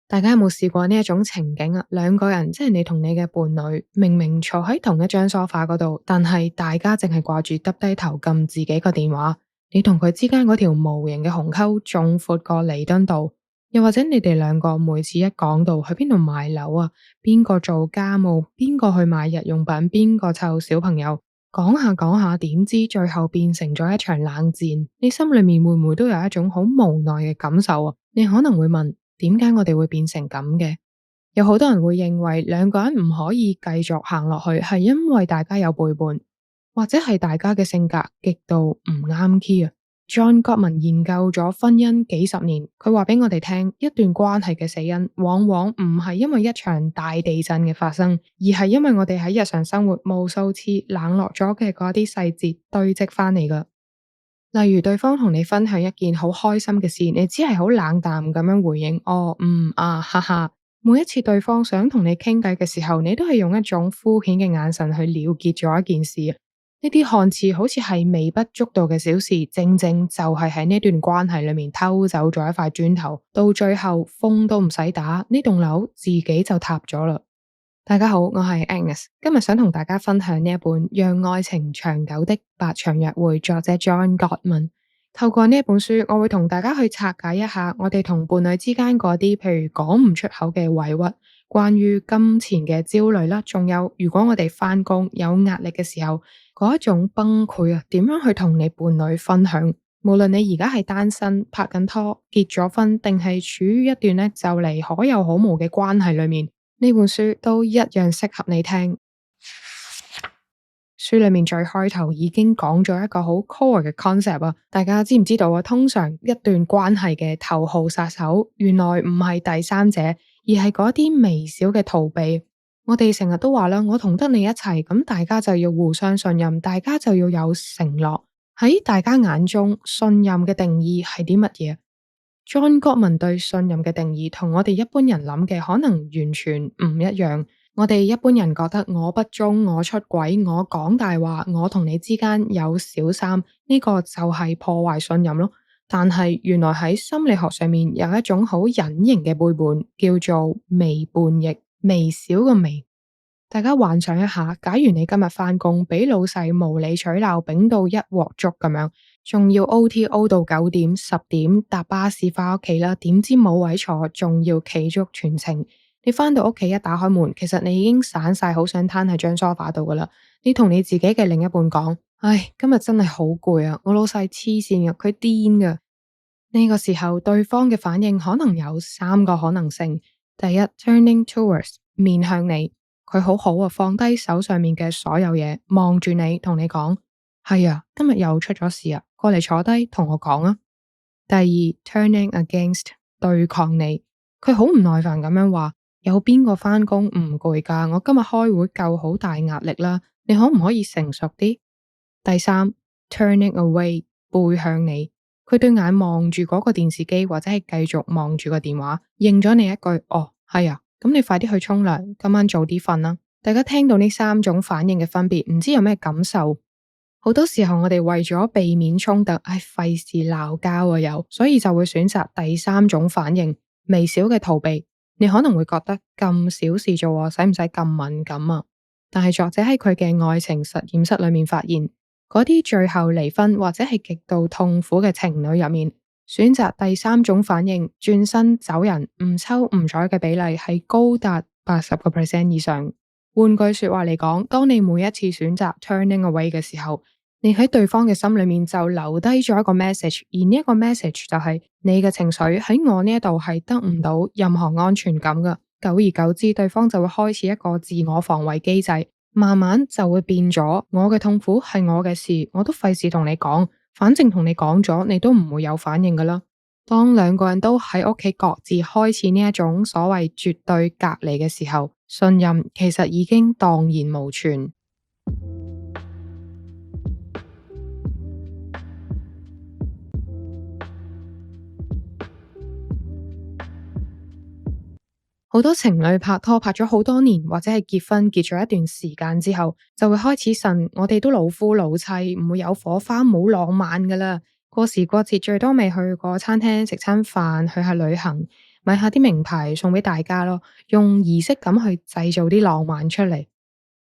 大家有冇試過呢一種情景啊？兩個人即係你同你嘅伴侶，明明坐喺同一張梳化嗰度，但係大家淨係掛住耷低頭撳自己個電話。你同佢之間嗰條無形嘅鴻溝仲闊過彌敦道。又或者你哋兩個每次一講到去邊度買樓啊，邊個做家務，邊個去買日用品，邊個湊小朋友，講下講下，點知最後變成咗一場冷戰。你心裏面會唔會都有一種好無奈嘅感受啊？你可能會問，點解我哋會變成咁嘅？有好多人會認為兩個人唔可以繼續行落去，係因為大家有背叛，或者係大家嘅性格極度唔啱 key 啊。John Gottman 研究咗婚姻幾十年，佢話俾我哋聽，一段關係嘅死因往往唔係因為一場大地震嘅發生，而係因為我哋喺日常生活無數次冷落咗嘅嗰啲細節堆積翻嚟噶。例如對方同你分享一件好開心嘅事，你只係好冷淡咁樣回應，哦，啊，哈哈。每一次對方想同你傾偈嘅時候，你都係用一種敷衍嘅眼神去了結咗一件事。呢啲看似好似係微不足道嘅小事，正正就係喺呢段關係裏面偷走咗一塊磚頭，到最後風都唔使打，呢棟樓自己就塌咗啦。大家好，我係 Agnes， 今日想同大家分享呢一本《讓愛情長久的8場約會》，作者 John Gottman。透過呢一本書，我會同大家去拆解一下我哋同伴侶之間嗰啲，譬如講唔出口嘅委屈，關於金錢嘅焦慮啦，仲有如果我哋返工有壓力嘅時候，嗰一種崩潰啊，點樣去同你伴侶分享？無論你而家係單身、拍緊拖、結咗婚，定係處於一段就嚟可有可無嘅關係裏面，呢本書都一樣適合你聽。書裏面最開頭已經講咗一個好 core 嘅 concept 啊，大家知唔知道啊？通常一段關係嘅頭號殺手，原來唔係第三者，而係嗰啲微小嘅逃避。我哋成日都話啦，我同得你一齊，咁大家就要互相信任，大家就要有承諾。喺大家眼中，信任嘅定義係啲乜嘢？John Gottman對信任嘅定義同我哋一般人諗嘅可能完全唔一樣。我哋一般人覺得我不忠、我出軌、我講大話、我同你之間有小三，呢個就係破壞信任咯。但係原來喺心理學上面有一種好隱形嘅背叛，叫做微叛逆，微小嘅微。大家幻想一下，假如你今日返工俾老細無理取鬧，丙到一鑊粥咁樣，仲要 OT 到9點、10點搭巴士返屋企啦，點知冇位坐，仲要企足全程。你返到屋企一打開門，其實你已經散晒，好想攤喺張梳化度噶啦。你同你自己嘅另一半講：唉，今日真係好攰啊！我老細黐線噶，佢癲噶。呢個時候，對方嘅反應可能有3個可能性。第一，turning towards， 面向你，佢好好啊，放低手上面嘅所有嘢，望住你，同你講：係啊，今日又出咗事啊，過嚟坐低同我講啊。第二，turning against， 對抗你，佢好唔耐煩咁樣話。有邊個返工唔攰㗎？我今日開會夠好大壓力啦，你可唔可以成熟啲？第三，turning away， 背向你，佢對眼望住嗰個電視機或者係繼續望住個電話，應咗你一句：哦，係啊，咁你快啲去沖涼，今晚早啲瞓啦。大家聽到呢3種反應嘅分別，唔知有咩感受？好多時候我哋為咗避免衝突，費事鬧交啊又，所以就會選擇第3種反應，微小嘅逃避。你可能會覺得咁小事做，使唔使咁敏感啊？但係作者喺佢嘅愛情實驗室裏面發現，嗰啲最後離婚或者係極度痛苦嘅情侶入面，選擇第3種反應，轉身走人，唔瞅唔睬嘅比例係高達80% 以上。換句說話嚟講，當你每一次選擇 turning away 嘅時候，你喺對方嘅心裏面就留低咗一個 message， 而呢一個 message 就係你嘅情緒喺我呢一度係得唔到任何安全感㗎。久而久之，對方就會開始一個自我防衛機制，慢慢就會變咗我嘅痛苦係我嘅事，我都費事同你講，反正同你講咗，你都唔會有反應㗎啦。當兩個人都喺屋企各自開始呢一種所謂絕對隔離嘅時候，信任其實已經蕩然無存。好多情侶拍拖拍咗好多年，或者係結婚結咗一段時間之後，就會開始呻，我哋都老夫老妻，唔會有火花冇浪漫噶啦。過時過節最多咪去個餐廳食餐飯，去下旅行，買下啲名牌送俾大家咯，用儀式感去製造啲浪漫出嚟。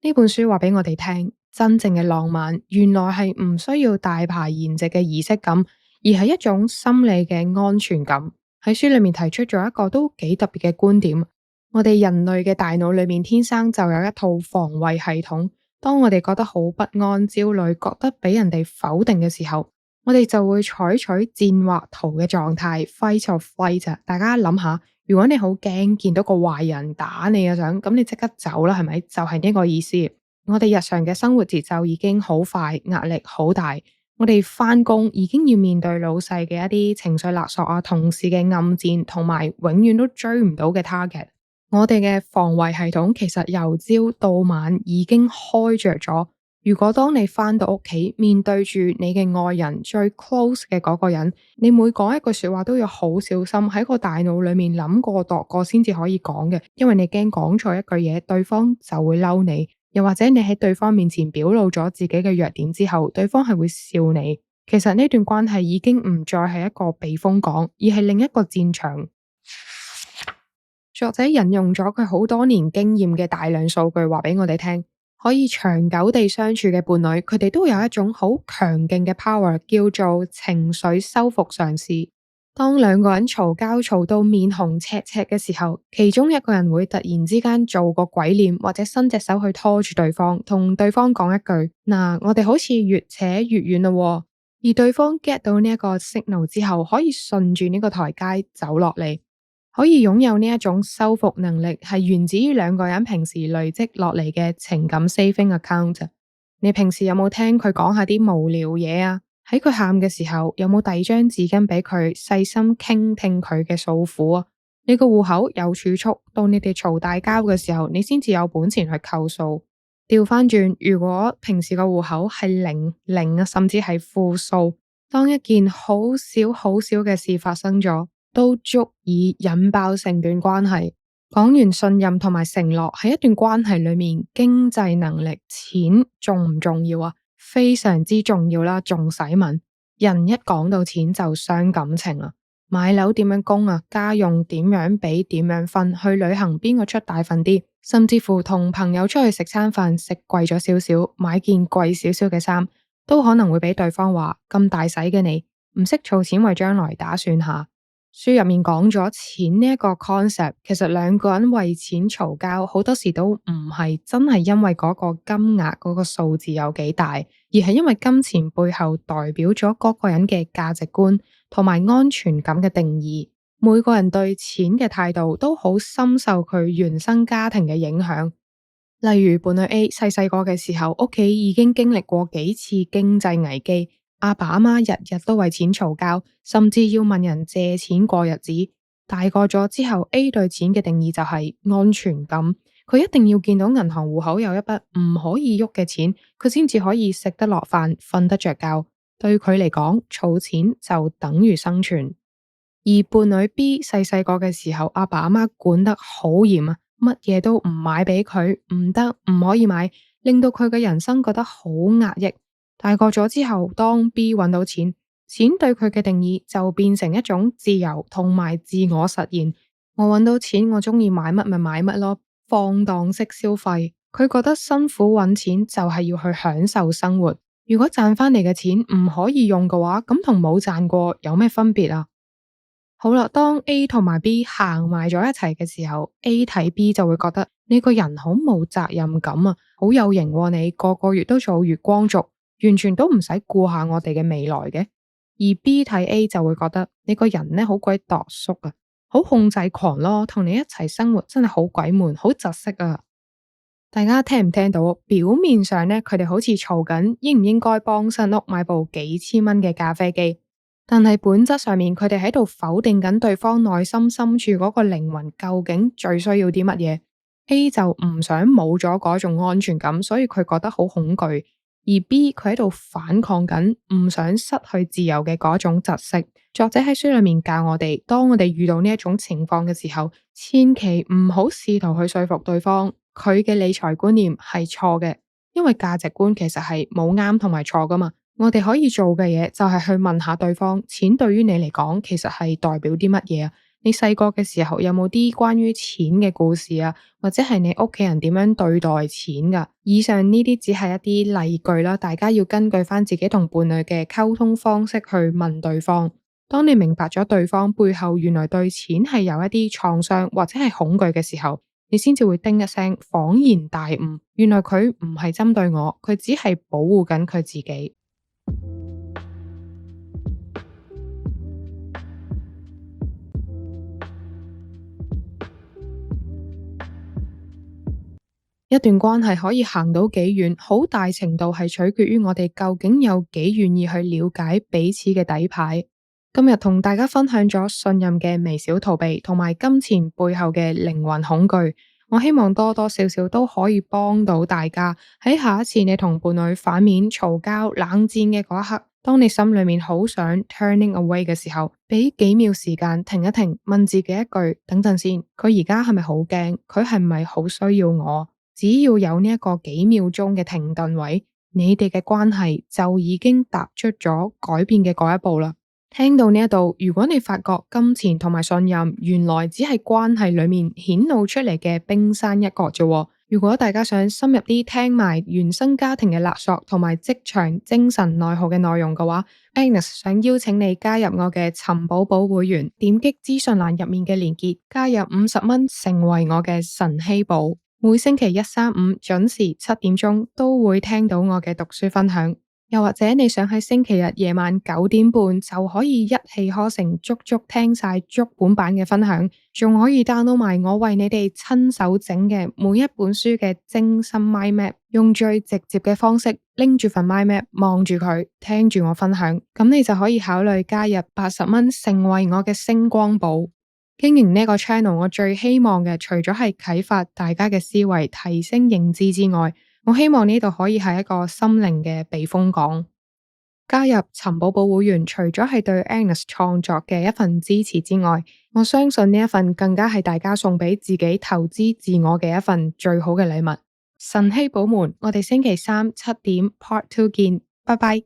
呢本書話俾我哋聽，真正嘅浪漫原來係唔需要大排筵席嘅儀式感，而係一種心理嘅安全感。喺書裏面提出咗一個都幾特別嘅觀點，我哋人類嘅大腦裏面天生就有一套防衛系統，當我哋覺得好不安、焦慮，覺得俾人哋否定嘅時候，我哋就會採取戰或逃嘅狀態，fight or flight。大家諗下，如果你好驚見到個壞人打你嘅想，咁你即刻走啦，係咪？就係呢個意思。我哋日常嘅生活節奏已經好快，壓力好大。我哋返工已經要面對老細嘅一啲情緒勒索啊，同事嘅暗戰，同埋永遠都追唔到嘅 target。我哋嘅防衛系統其實由朝到晚已經開着咗。如果當你返到屋企，面對住你嘅愛人最 close 嘅嗰個人，你每講一句說話都要好小心，喺個大腦裏面諗過度過先至可以講嘅，因為你驚講錯一句嘢，對方就會嬲你。又或者你喺對方面前表露咗自己嘅弱點之後，對方係會笑你。其實呢段關係已經唔再係一個避風港，而係另一個戰場。作者引用咗佢好多年經驗嘅大量數據，話俾我哋聽，可以長久地相處嘅伴侶，佢哋都有一種好強勁嘅 power，叫做情緒修復嘗試。當兩個人嘈交嘈到面紅赤赤嘅時候，其中一個人會突然之間做個鬼臉，或者伸隻手去拖住對方，同對方講一句：嗱，我哋好似越扯越遠啦喎。而對方 get 到呢一個 signal 之後，可以順住呢個台階走落嚟。可以擁有呢一種修復能力，係源自於兩個人平時累積落嚟嘅情感 saving account。你平時有冇聽佢講下啲無聊嘢啊？喺佢喊嘅時候，有冇遞張紙巾俾佢細心傾聽佢嘅訴苦啊？你個戶口有儲蓄，到你哋嘈大交嘅時候，你先至有本錢去扣數。調翻轉，如果平時個戶口係零啊，甚至係負數，當一件好少好少嘅事發生咗，都足以引爆成段關係。講完信任同埋承諾，喺一段關係裏面，經濟能力、錢重唔重要啊？非常之重要啦，仲使問？人一講到錢就傷感情啦。買樓點樣供啊？家用點樣俾？點樣分？去旅行邊個出大份啲？甚至乎同朋友出去食餐飯，食貴咗少少，買件貴少少嘅衫，都可能會俾對方話咁大使嘅你，唔識儲錢為將來打算下。書入面講咗錢呢一個 concept，其實兩個人為錢嘈交，好多時都唔係真係因為嗰個金額嗰個數字有幾大，而係因為金錢背後代表咗嗰個人嘅價值觀同埋安全感嘅定義。每個人對錢嘅態度都好深受佢原生家庭嘅影響。例如伴侶 A 細細個嘅時候，屋企已經經歷過幾次經濟危機。阿爸阿媽日日都為錢嘈交，甚至要問人借錢過日子。大個咗之後 ，A 對錢嘅定義就係安全感。佢一定要見到銀行戶口有一筆唔可以喐嘅錢，佢先至可以食得落飯、瞓得着覺。對佢嚟講，儲錢就等於生存。而伴侶 B 細細個嘅時候，阿爸阿媽管得好嚴啊，乜嘢都唔買俾佢，唔得，唔可以買，令到佢嘅人生覺得好壓抑。大個咗之後，當 B 揾到錢，錢對佢嘅定義就變成一種自由同埋自我實現。我揾到錢，我中意買乜咪買乜咯，放蕩式消費。佢覺得辛苦揾錢就係要去享受生活。如果賺翻嚟嘅錢唔可以用嘅話，咁同冇賺過有咩分別啊？好啦，當 A 同埋 B 行埋咗一齊嘅時候，A 睇 B 就會覺得你個人好冇責任感啊，好有型喎，你個個月都做月光族。完全都唔使顧下我哋嘅未來嘅。而 B 睇 A 就會覺得你個人呢好鬼度縮啊，好控制狂咯，同你一齊生活真係好鬼悶，好窒息啊！大家聽唔聽到？表面上呢，佢哋好似嘈緊應唔應該幫新屋買部幾千蚊嘅咖啡機，但係本質上面佢哋喺度否定緊對方內心深處嗰個靈魂究竟最需要啲乜嘢。A 就唔想冇咗嗰種安全感，所以佢覺得好恐懼。而 B 佢喺度反抗緊，唔想失去自由嘅嗰種窒息。作者喺書裏面教我哋，當我哋遇到呢一種情況嘅時候，千祈唔好試圖去說服對方，佢嘅理財觀念係錯嘅，因為價值觀其實係冇啱同埋錯噶嘛。我哋可以做嘅嘢就係去問下對方，錢對於你嚟講其實係代表啲乜嘢啊？你細個嘅時候有冇啲關於錢嘅故事啊？或者係你屋企人點樣對待錢噶？以上呢啲只係一啲例句啦，大家要根據翻自己同伴侶嘅溝通方式去問對方。當你明白咗對方背後原來對錢係有一啲創傷或者係恐懼嘅時候，你先至會叮一聲恍然大悟，原來佢唔係針對我，佢只係保護緊佢自己。一段關係可以行到幾遠，好大程度係取決於我哋究竟有幾願意去了解彼此嘅底牌。今日同大家分享咗信任嘅微小逃避，同埋金錢背後嘅靈魂恐懼。我希望多多少少都可以幫到大家，喺下一次你同伴侶反面嘈交、冷戰嘅嗰一刻，當你心裏面好想 turning away 嘅時候，俾幾秒時間停一停，問自己一句：等陣先，佢而家係咪好驚？佢係咪好需要我？只要有呢一個幾秒鐘嘅停頓位，你哋嘅關係就已經踏出咗改變嘅嗰一步啦。聽到呢一度，如果你發覺金錢同埋信任原來只係關係裏面顯露出嚟嘅冰山一角啫。如果大家想深入啲聽埋原生家庭嘅勒索同埋職場精神內耗嘅內容嘅話，Agnes 想邀請你加入我嘅尋寶寶會員，點擊資訊欄入面嘅連結，加入50蚊成為我嘅神稀寶。每星期一、三、五準時7點都會聽到我嘅讀書分享，又或者你想喺星期日夜晚9點半就可以一氣呵成足足聽晒足本版嘅分享，仲可以 download 埋我為你哋親手整嘅每一本書嘅精心 mind map，用最直接嘅方式拎住份 mind map 望住佢，聽住我分享，咁你就可以考慮加入80蚊成為我嘅星光寶。經營呢個 channel， 我最希望嘅除咗係啟發大家嘅思維、提升認知之外，我希望呢度可以係一個心靈嘅避風港。加入尋寶寶會員，除咗係對 Agnes 創作嘅一份支持之外，我相信呢一份更加係大家送俾自己投資自我嘅一份最好嘅禮物。神稀寶們，我哋星期3 7點 Part 2見，拜拜。